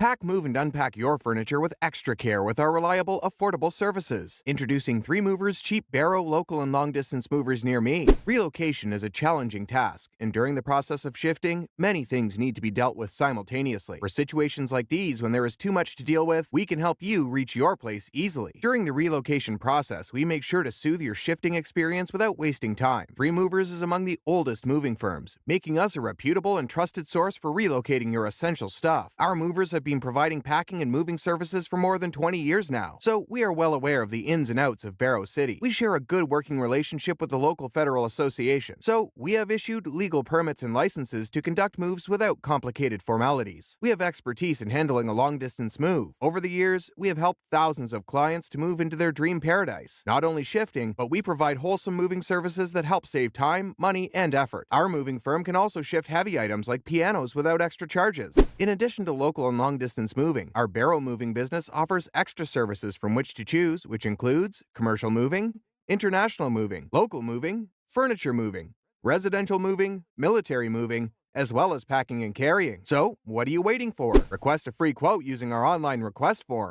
Pack, move, and unpack your furniture with extra care with our reliable, affordable services. Introducing 3 Movers cheap Barrow local and long-distance movers near me. Relocation is a challenging task, and during the process of shifting, many things need to be dealt with simultaneously. For situations like these, when there is too much to deal with, we can help you reach your place easily. During the relocation process, we make sure to soothe your shifting experience without wasting time. 3 Movers is among the oldest moving firms, making us a reputable and trusted source for relocating your essential stuff. Our movers have been providing packing and moving services for more than 20 years now, so we are well aware of the ins and outs of Barrow City. We share a good working relationship with the local federal association, so we have issued legal permits and licenses to conduct moves without complicated formalities. We have expertise in handling a long-distance move. Over the years, we have helped thousands of clients to move into their dream paradise. Not only shifting, but we provide wholesome moving services that help save time, money, and effort. Our moving firm can also shift heavy items like pianos without extra charges. In addition to local and long-distance moving, our Barrow moving business offers extra services from which to choose, which includes commercial moving, international moving, local moving, furniture moving, residential moving, military moving, as well as packing and carrying. So, what are you waiting for? Request a free quote using our online request form.